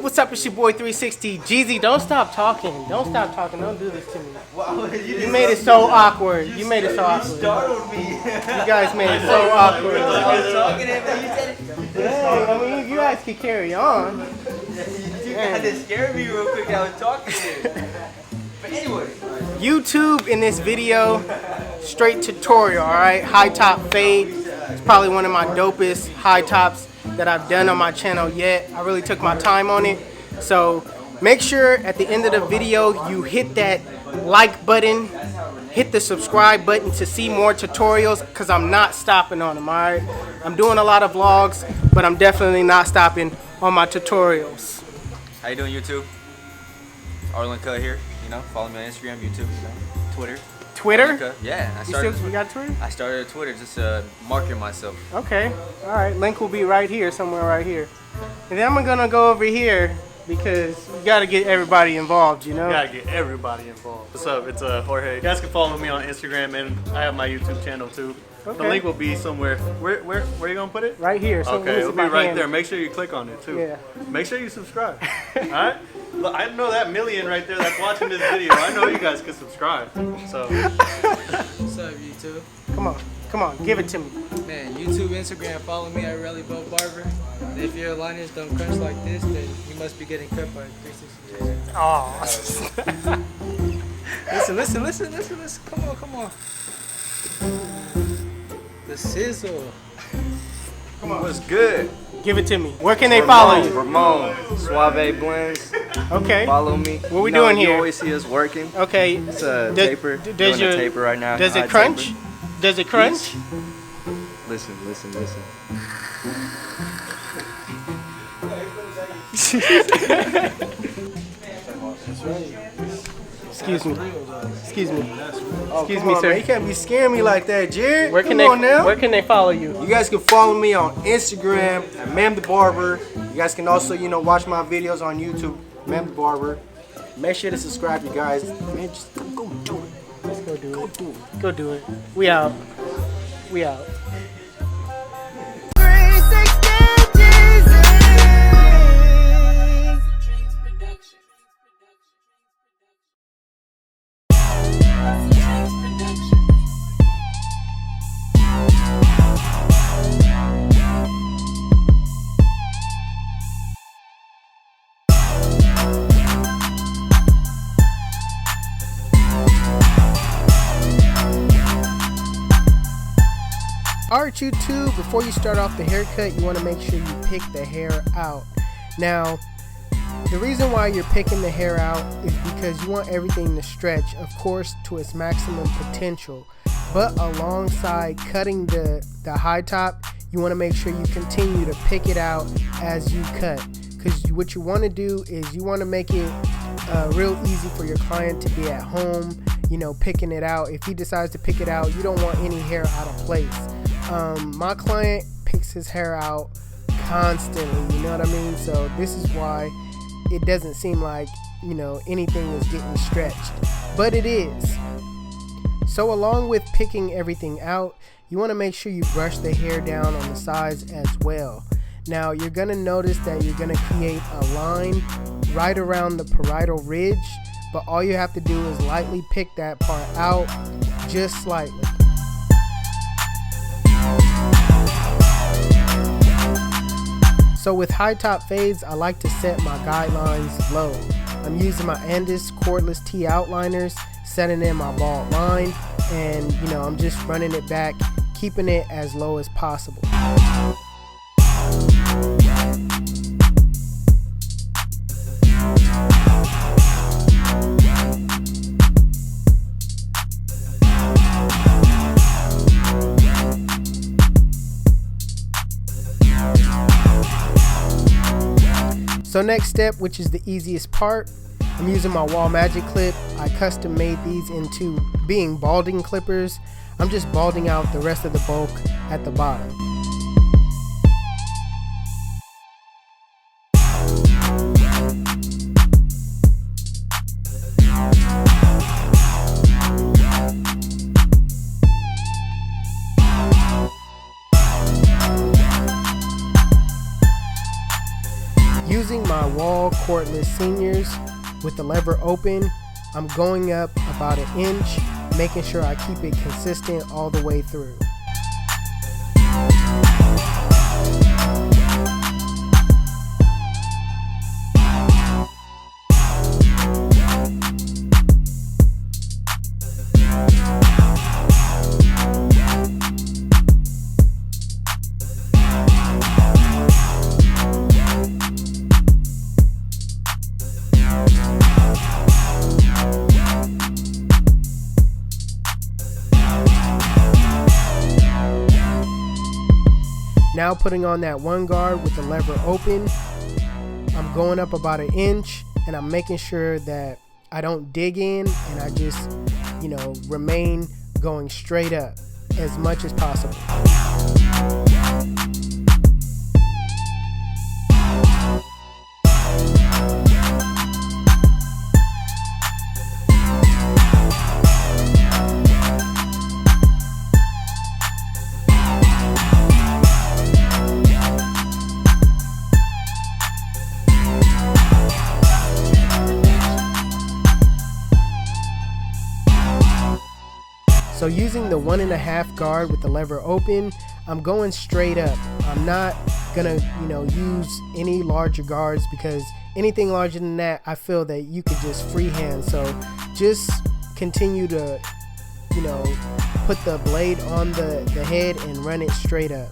What's up? It's your boy 360 Jeezy. Don't stop talking. Don't stop talking. Don't do this to me. Well, you made it so awkward. You made it so awkward. You startled me. You guys made it so awkward. I was talking to him and you said it. Hey, I mean, you guys can carry on. You had to scare me real quick. I was talking to him. But anyway. YouTube in this video, straight tutorial, alright? High top fade. It's probably one of my dopest high tops that I've done on my channel yet. I really took my time on it. So make sure at the end of the video you hit that like button, hit the subscribe button to see more tutorials, because I'm not stopping on them, alright? I'm doing a lot of vlogs, but I'm definitely not stopping on my tutorials. How you doing, YouTube? Arlen Cut here. You know, follow me on Instagram, YouTube, you know, Twitter. Twitter? Yeah, You got Twitter? I started a Twitter just marketing myself. Okay, all right. Link will be right here, somewhere right here. And then I'm gonna go over here because you gotta get everybody involved, you know. You gotta get everybody involved. What's up? It's Jorge. You guys can follow me on Instagram, and I have my YouTube channel too. Okay. The link will be somewhere. Where are you gonna put it? Right here. So okay, it'll be right there. Make sure you click on it too. Yeah. Make sure you subscribe. All right. Look, I know that million right there that's watching this video. I know you guys can subscribe. So. What's up, YouTube? Come on, give it to me. Man, YouTube, Instagram, follow me at Rally Boat Barber. And if your liners don't crunch like this, then you must be getting cut by 360. Oh. Listen. Come on. The sizzle. Come on. What's good? Give it to me. Where can they follow you? Ramon, Suave Blends. Okay. Follow me. What we doing here? You always see us working. Okay. It's a taper. Does your taper right now? Does it crunch? Does it crunch? Listen. Excuse me, sir. You can't be scaring me like that, Jared. Where can they follow you? You guys can follow me on Instagram at Ma'am the Barber. You guys can also, watch my videos on YouTube, Ma'am the Barber. Make sure to subscribe, you guys. Man, just go do it. Let's go do it. Go do it. Go do it. We out. Alright, YouTube, before you start off the haircut, you want to make sure you pick the hair out. Now, the reason why you're picking the hair out is because you want everything to stretch, of course, to its maximum potential. But alongside cutting the high top, you want to make sure you continue to pick it out as you cut. Because what you want to do is you want to make it real easy for your client to be at home, picking it out. If he decides to pick it out, you don't want any hair out of place. My client picks his hair out constantly, you know what I mean? So this is why it doesn't seem like, anything is getting stretched, but it is. So along with picking everything out, you want to make sure you brush the hair down on the sides as well. Now you're going to notice that you're going to create a line right around the parietal ridge, but all you have to do is lightly pick that part out, just slightly. So with high top fades, I like to set my guidelines low. I'm using my Andis cordless T outliners, setting in my bald line, and I'm just running it back, keeping it as low as possible. So next step, which is the easiest part, I'm using my Wall Magic clip. I custom made these into being balding clippers. I'm just balding out the rest of the bulk at the bottom. Using my wall cordless seniors with the lever open, I'm going up about 1 inch, making sure I keep it consistent all the way through. Now putting on that one guard with the lever open, I'm going up about 1 inch, and I'm making sure that I don't dig in, and I just, remain going straight up as much as possible. So using the 1.5 guard with the lever open, I'm going straight up. I'm not gonna, use any larger guards, because anything larger than that, I feel that you could just freehand. So just continue to, put the blade on the head and run it straight up.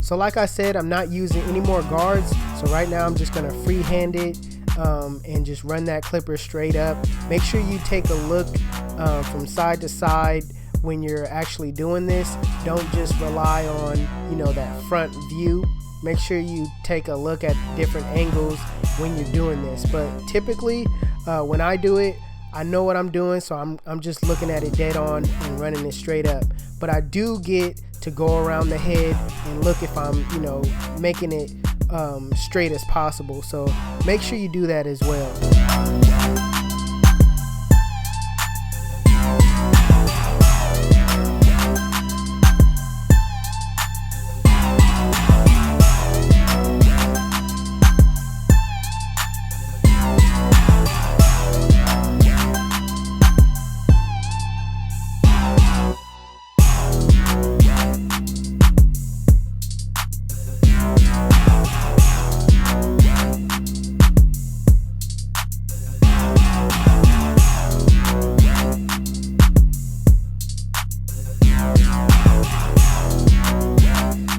So like I said, I'm not using any more guards. So right now I'm just gonna freehand it and just run that clipper straight up. Make sure you take a look from side to side when you're actually doing this. Don't just rely on, that front view. Make sure you take a look at different angles when you're doing this. But typically when I do it, I know what I'm doing, so I'm just looking at it dead on and running it straight up. But I do get to go around the head and look if I'm, making it straight as possible. So make sure you do that as well.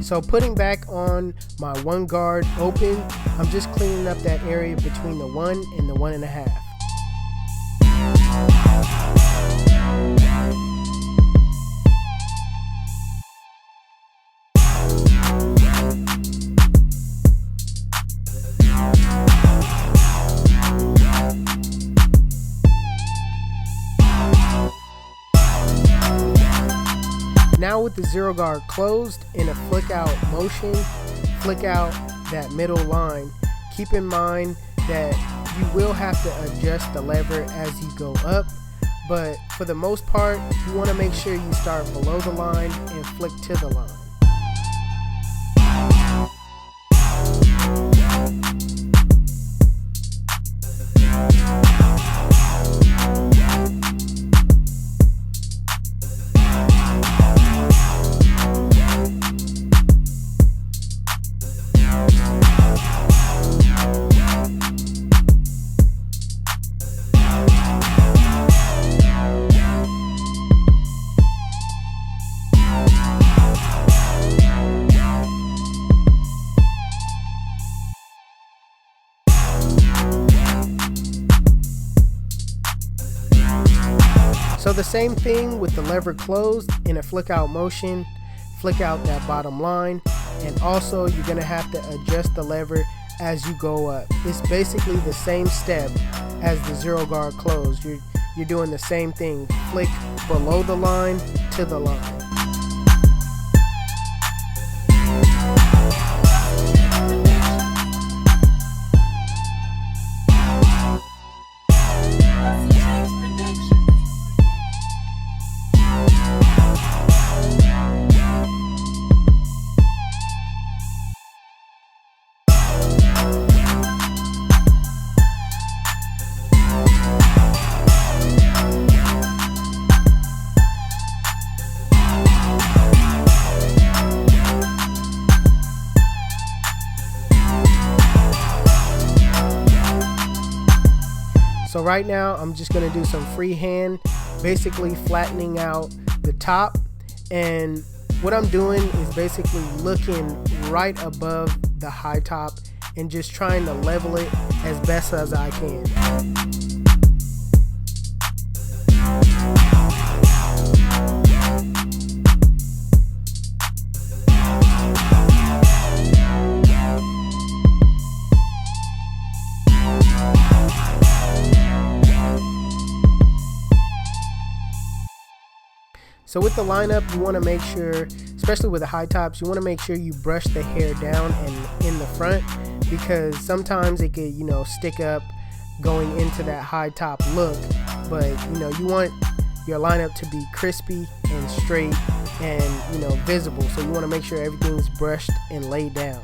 So putting back on my one guard open, I'm just cleaning up that area between the 1 and the 1.5. Now with the zero guard closed, in a flick out motion, flick out that middle line. Keep in mind that you will have to adjust the lever as you go up, but for the most part, you want to make sure you start below the line and flick to the line. So the same thing with the lever closed, in a flick out motion, flick out that bottom line, and also you're gonna have to adjust the lever as you go up. It's basically the same step as the zero guard closed. You're doing the same thing, flick below the line to the line. So right now I'm just going to do some freehand, basically flattening out the top. And what I'm doing is basically looking right above the high top and just trying to level it as best as I can. So with the lineup, you want to make sure, especially with the high tops, you want to make sure you brush the hair down and in the front, because sometimes it could, you know, stick up going into that high top look. But you know, you want your lineup to be crispy and straight and, you know, visible. So you want to make sure everything's brushed and laid down.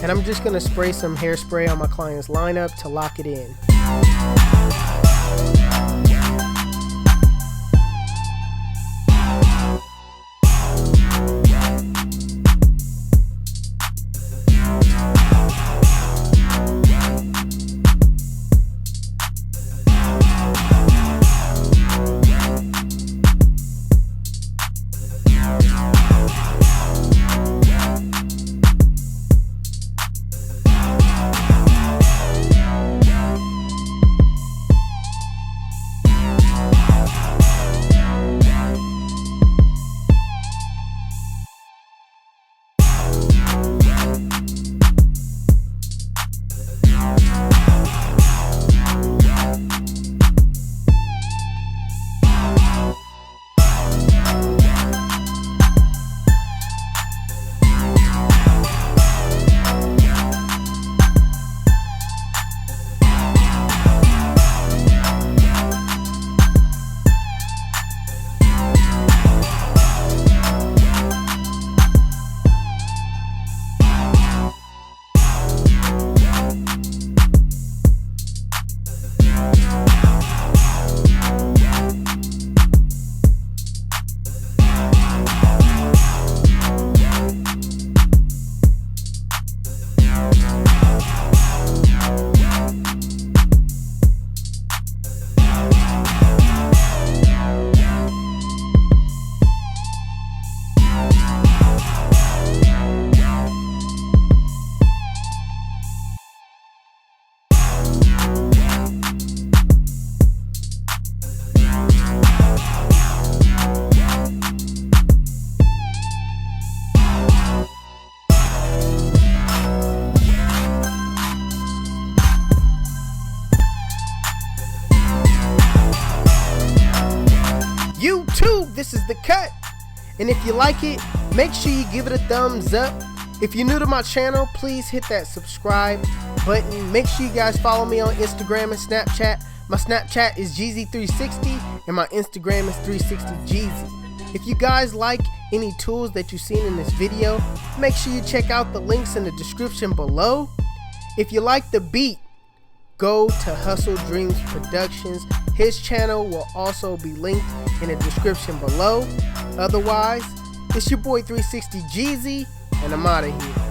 And I'm just going to spray some hairspray on my client's lineup to lock it in. YouTube, this is the cut. And if you like it, make sure you give it a thumbs up. If you're new to my channel, please hit that subscribe button. Make sure you guys follow me on Instagram and Snapchat. My Snapchat is Jeezy360 and my Instagram is 360Jeezy. If you guys like any tools that you've seen in this video, make sure you check out the links in the description below. If you like the beat, go to Hustle Dreams Productions. His channel will also be linked in the description below. Otherwise, it's your boy 360Jeezy, and I'm out of here.